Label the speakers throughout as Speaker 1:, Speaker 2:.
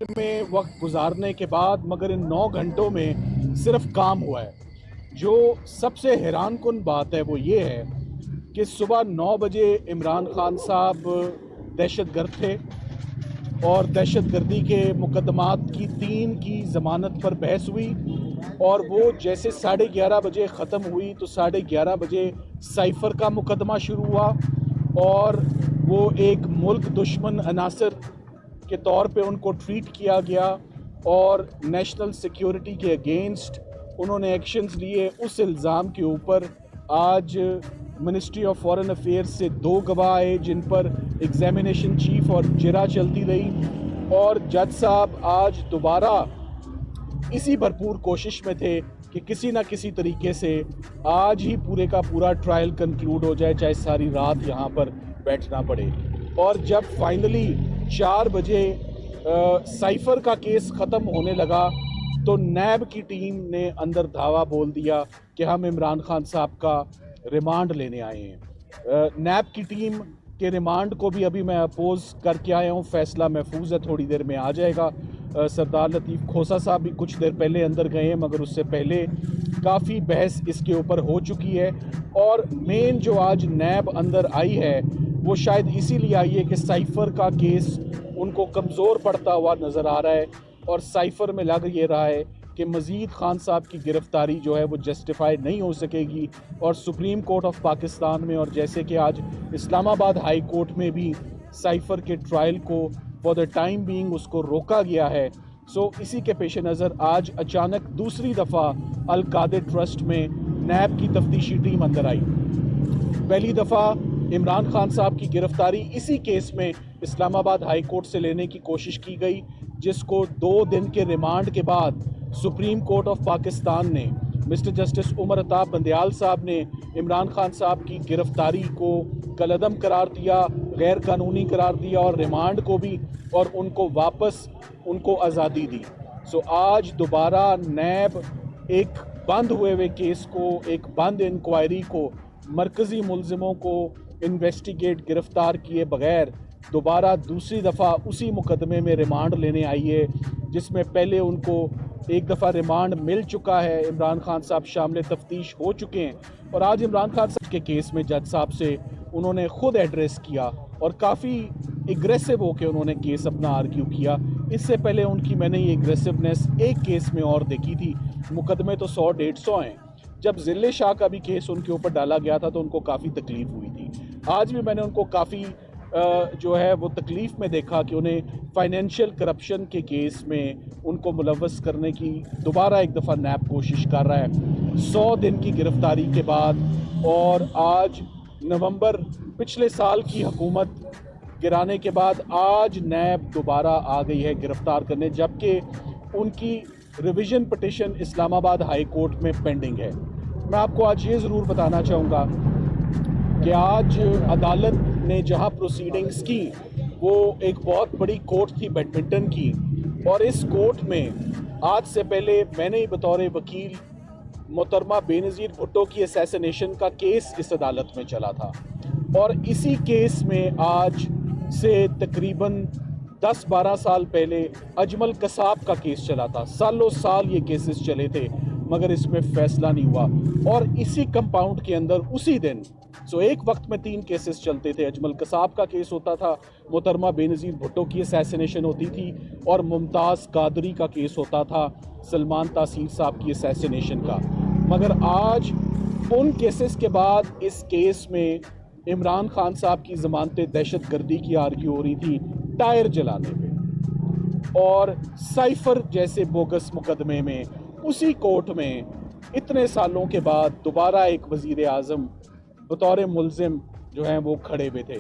Speaker 1: में वक्त गुजारने के बाद मगर इन 9 घंटों में सिर्फ काम हुआ है। जो सबसे हैरान कुन बात है वो ये है कि सुबह 9 बजे इमरान खान साहब दहशतगर्द थे और दहशतगर्दी के मुकदमात की 3 की ज़मानत पर बहस हुई और वो जैसे 11:30 बजे ख़त्म हुई तो 11:30 बजे साइफ़र का मुकदमा शुरू हुआ और वो एक मुल्क दुश्मन अनासर के तौर पे उनको ट्रीट किया गया और नेशनल सिक्योरिटी के अगेंस्ट उन्होंने एक्शंस लिए। उस इल्ज़ाम के ऊपर आज मिनिस्ट्री ऑफ फॉरेन अफेयर्स से 2 गवाह आए जिन पर एग्जामिनेशन चीफ और जिरा चलती रही और जज साहब आज दोबारा इसी भरपूर कोशिश में थे कि किसी ना किसी तरीके से आज ही पूरे का पूरा ट्रायल कंक्लूड हो जाए, चाहे सारी रात यहाँ पर बैठना पड़े। और जब फाइनली 4 बजे साइफ़र का केस ख़त्म होने लगा तो नैब की टीम ने अंदर धावा बोल दिया कि हम इमरान खान साहब का रिमांड लेने आए हैं। नैब की टीम के रिमांड को भी अभी मैं अपोज़ करके आया हूँ, फ़ैसला महफूज है, थोड़ी देर में आ जाएगा। सरदार लतीफ़ खोसा साहब भी कुछ देर पहले अंदर गए हैं मगर उससे पहले काफ़ी बहस इसके ऊपर हो चुकी है। और मेन जो आज नैब अंदर आई है वो शायद इसीलिए आई है कि साइफ़र का केस उनको कमज़ोर पड़ता हुआ नज़र आ रहा है और साइफ़र में लग ये रहा है कि मज़ीद खान साहब की गिरफ़्तारी जो है वो जस्टिफाइड नहीं हो सकेगी। और सुप्रीम कोर्ट ऑफ पाकिस्तान में और जैसे कि आज इस्लामाबाद हाई कोर्ट में भी साइफ़र के ट्रायल को फॉर द टाइम बीइंग उसको रोका गया है। सो इसी के पेश नज़र आज अचानक दूसरी दफ़ा अल कादिर ट्रस्ट में नैब की तफ्तीशी टीम अंदर आई। पहली दफ़ा इमरान खान साहब की गिरफ़्तारी इसी केस में इस्लामाबाद हाई कोर्ट से लेने की कोशिश की गई, जिसको 2 दिन के रिमांड के बाद सुप्रीम कोर्ट ऑफ पाकिस्तान ने मिस्टर जस्टिस उमर अताब बंदयाल साहब ने इमरान खान साहब की गिरफ़्तारी को कलअदम करार दिया, गैर कानूनी करार दिया और रिमांड को भी, और उनको वापस उनको आज़ादी दी। सो आज दोबारा नैब एक बंद हुए केस को, एक बंद इंक्वायरी को, मरकज़ी मुलज़िमों को इन्वेस्टिगेट गिरफ़्तार किए बग़ैर दोबारा दूसरी दफ़ा उसी मुकदमे में रिमांड लेने आई है, जिसमें पहले उनको एक दफ़ा रिमांड मिल चुका है, इमरान खान साहब शामिल तफ्तीश हो चुके हैं। और आज इमरान खान साहब के केस में जज साहब से उन्होंने ख़ुद एड्रेस किया और काफ़ी एग्रेसिव होकर उन्होंने केस अपना आर्ग्यू किया। इससे पहले उनकी मैंने ये एग्रेसिवनेस एक केस में और देखी थी। मुकदमे तो 100-150 हैं। जब ज़िले शाह का भी केस उनके ऊपर डाला गया था तो उनको काफ़ी तकलीफ़ हुई थी। आज भी मैंने उनको काफ़ी जो है वो तकलीफ़ में देखा कि उन्हें फाइनेंशियल करप्शन के केस में उनको मुलव्वस करने की दोबारा एक दफ़ा नैब कोशिश कर रहा है 100 दिन की गिरफ़्तारी के बाद। और आज नवंबर पिछले साल की हुकूमत गिराने के बाद आज नैब दोबारा आ गई है गिरफ़्तार करने, जबकि उनकी revision petition Islamabad high court में पेंडिंग है। मैं आपको आज ये ज़रूर बताना चाहूँगा कि आज अदालत ने जहां प्रोसीडिंग्स की वो एक बहुत बड़ी कोर्ट थी बैडमिंटन की, और इस कोर्ट में आज से पहले मैंने ही बतौर वकील मोहतरमा बेनज़ीर भुट्टो की असैसिनेशन का केस इस अदालत में चला था। और इसी केस में आज से तकरीबन 10-12 साल पहले अजमल कसाब का केस चला था। सालों साल ये केसेस चले थे मगर इसमें फ़ैसला नहीं हुआ। और इसी कंपाउंड के अंदर उसी दिन एक वक्त में 3 केसेस चलते थे। अजमल कसाब का केस होता था, मोहतरमा बेनज़ीर भुट्टो की असैसिनेशन होती थी, और मुमताज़ कादरी का केस होता था सलमान तासीर साहब की असैसिनेशन का। मगर आज उन केसेस के बाद इस केस में इमरान खान साहब की ज़मानत दहशतगर्दी की आर्ग्यू हो रही थी टायर जलाने पे, और साइफ़र जैसे बोगस मुकदमे में उसी कोर्ट में इतने सालों के बाद दोबारा एक वज़ीर आज़म बतौर मुलज़िम जो हैं वो खड़े हुए थे।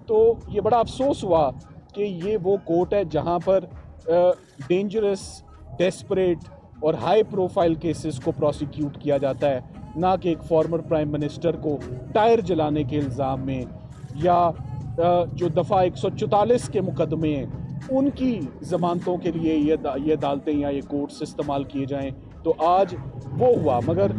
Speaker 1: तो ये बड़ा अफसोस हुआ कि ये वो कोर्ट है जहाँ पर डेंजरस, डेस्परेट और हाई प्रोफाइल केसेस को प्रोसिक्यूट किया जाता है, ना कि एक फॉर्मर प्राइम मिनिस्टर को टायर जलाने के इल्ज़ाम में, या जो दफ़ा 144 के मुकदमे हैं उनकी ज़मानतों के लिए ये अदालतें या ये कोर्ट्स इस्तेमाल किए जाएँ। तो आज वो हुआ। मगर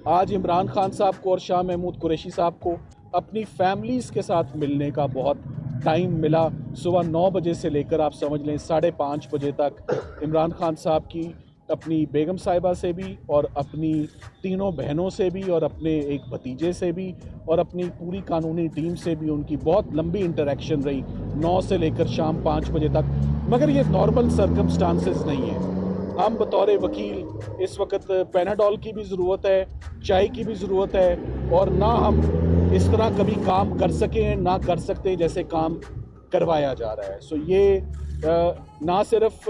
Speaker 1: आज इमरान खान साहब को और शाह महमूद कुरैशी साहब को अपनी फैमिलीज़ के साथ मिलने का बहुत टाइम मिला सुबह 9 बजे से लेकर आप समझ लें 5:30 बजे तक इमरान खान साहब की अपनी बेगम साहिबा से भी और अपनी तीनों बहनों से भी और अपने एक भतीजे से भी और अपनी पूरी कानूनी टीम से भी उनकी बहुत लंबी इंटरेक्शन रही 9 से लेकर शाम 5 बजे तक। मगर ये नॉर्मल सर्कमस्टांसेस नहीं है। हम बतौर वकील इस वक्त पैनाडोल की भी ज़रूरत है, चाय की भी ज़रूरत है, और ना हम इस तरह कभी काम कर सकें ना कर सकते जैसे काम करवाया जा रहा है। सो ये ना सिर्फ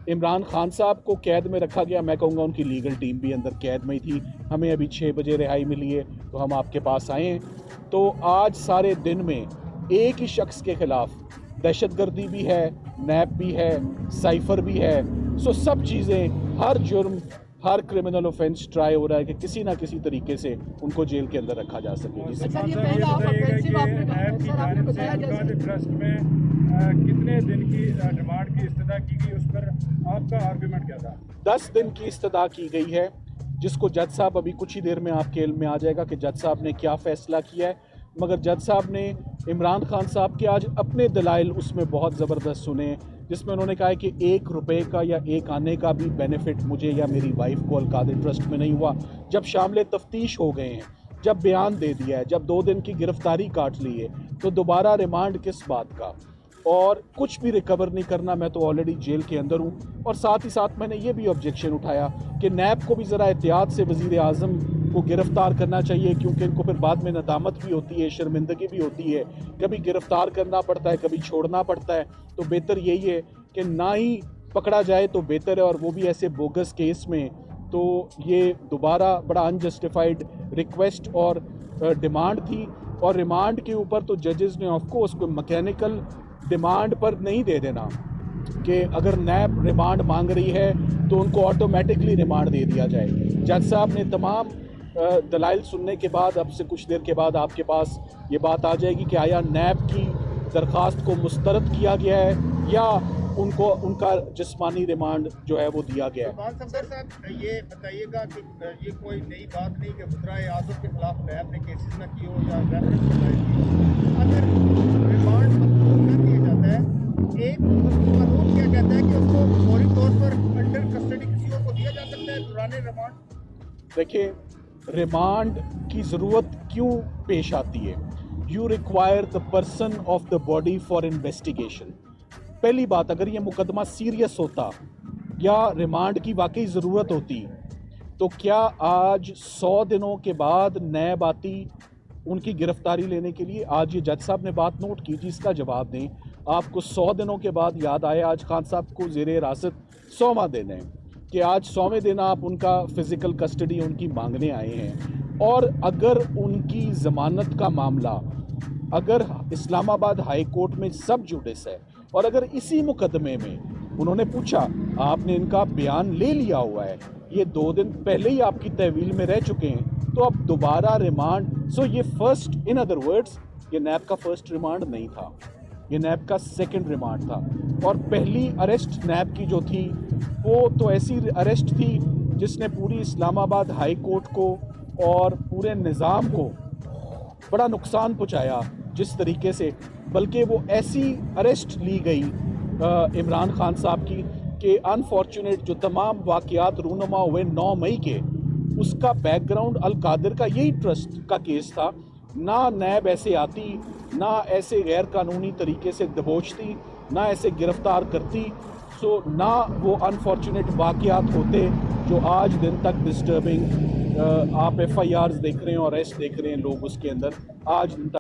Speaker 1: इमरान खान साहब को कैद में रखा गया, मैं कहूँगा उनकी लीगल टीम भी अंदर कैद में ही थी। हमें अभी 6 बजे रिहाई मिली है तो हम आपके पास आए हैं। तो आज सारे दिन में एक ही शख्स के ख़िलाफ़ दहशतगर्दी भी है, नैब भी है, साइफ़र भी है। सो सब चीज़ें, हर जुर्म, हर क्रिमिनल ऑफेंस ट्राई हो रहा है कि किसी ना किसी तरीके से उनको जेल के अंदर रखा जा सके।
Speaker 2: कितने दिन की रिमांड की इस्तदा की गई, उस पर आपका आर्गुमेंट क्या था?
Speaker 1: 10 दिन की इस्तदा की गई है, जिसको जज साहब अभी कुछ ही देर में आपके इल्म में आ जाएगा कि जज साहब ने क्या फ़ैसला किया है। मगर जज साहब ने इमरान खान साहब के आज अपने दलाइल उसमें बहुत ज़बरदस्त सुने, जिसमें उन्होंने कहा है कि 1 रुपये का या 1 आने का भी बेनिफिट मुझे या मेरी वाइफ को अल-कादिर ट्रस्ट में नहीं हुआ। जब शामिल तफ्तीश हो गए हैं, जब बयान दे दिया है, जब 2 दिन की गिरफ्तारी काट ली है, तो दोबारा रिमांड किस बात का? और कुछ भी रिकवर नहीं करना। मैं तो ऑलरेडी जेल के अंदर हूँ। और साथ ही साथ मैंने ये भी ऑब्जेक्शन उठाया कि नैब को भी ज़रा एहतियात से वज़ीर आज़म को गिरफ़्तार करना चाहिए, क्योंकि इनको फिर बाद में नदामत भी होती है, शर्मिंदगी भी होती है। कभी गिरफ़्तार करना पड़ता है, कभी छोड़ना पड़ता है। तो बेहतर यही है कि ना ही पकड़ा जाए तो बेहतर है, और वो भी ऐसे बोगस केस में। तो ये दोबारा बड़ा अनजस्टिफाइड रिक्वेस्ट और डिमांड थी। और रिमांड के ऊपर तो जजेस ने ऑफकोर्स कोई मैकेनिकल डिमांड पर नहीं दे देना कि अगर नैब रिमांड मांग रही है तो उनको ऑटोमेटिकली रिमांड दे दिया जाए। जज साहब ने तमाम दलाइल सुनने के बाद अब से कुछ देर के बाद आपके पास ये बात आ जाएगी कि आया नैब की दरख्वास्त को मुस्तरद किया गया है या उनको उनका जिस्मानी रिमांड जो है वो दिया गया है।
Speaker 2: साहब ये बताइएगा कि ये कोई नई बात नहीं कि मुद्राए आज़म के खिलाफ नैब ने केसेस न किए हो या अगर रिमांड कर दिया जाता है, एक कानून क्या कहता है कि उसको फौरी तौर पर अंडर कस्टडी किसी और को दिया जा सकता है पुराने रिमांड?
Speaker 1: देखिए, रिमांड की ज़रूरत क्यों पेश आती है? You require the person of the body for investigation. पहली बात, अगर ये मुकदमा सीरियस होता या रिमांड की वाकई ज़रूरत होती तो क्या आज 100 दिनों के बाद नैब आती उनकी गिरफ्तारी लेने के लिए? आज ये जज साहब ने बात नोट की, इसका जवाब दें। आपको 100 दिनों के बाद याद आया आज खान साहब को ज़ेरे हिरासत 100वां दिन है कि आज 100वें दिन आप उनका फ़िज़िकल कस्टडी उनकी मांगने आए हैं। और अगर उनकी ज़मानत का मामला अगर इस्लामाबाद हाई कोर्ट में सब जुडिस है और अगर इसी मुकदमे में उन्होंने पूछा, आपने इनका बयान ले लिया हुआ है, ये 2 दिन पहले ही आपकी तहवील में रह चुके हैं, तो अब दोबारा रिमांड। सो ये फर्स्ट, इन अदर वर्ड्स, ये नैब का फर्स्ट रिमांड नहीं था, ये नैब का सेकंड रिमांड था। और पहली अरेस्ट नैब की जो थी वो तो ऐसी अरेस्ट थी जिसने पूरी इस्लामाबाद हाई कोर्ट को और पूरे निज़ाम को बड़ा नुकसान पहुंचाया जिस तरीके से। बल्कि वो ऐसी अरेस्ट ली गई इमरान खान साहब की कि अनफॉर्चुनेट जो तमाम वाक़यात रूनुमा हुए 9 मई के, उसका बैकग्राउंड अल-कादिर का यही ट्रस्ट का केस था। ना नैब ऐसे आती, ना ऐसे गैर कानूनी तरीके से दबोचती, ना ऐसे गिरफ़्तार करती। सो ना वो अनफॉर्चुनेट वाक़यात होते जो आज दिन तक डिस्टर्बिंग आप FIRs देख रहे हैं और अरेस्ट देख रहे हैं लोग उसके अंदर, आज दिन तक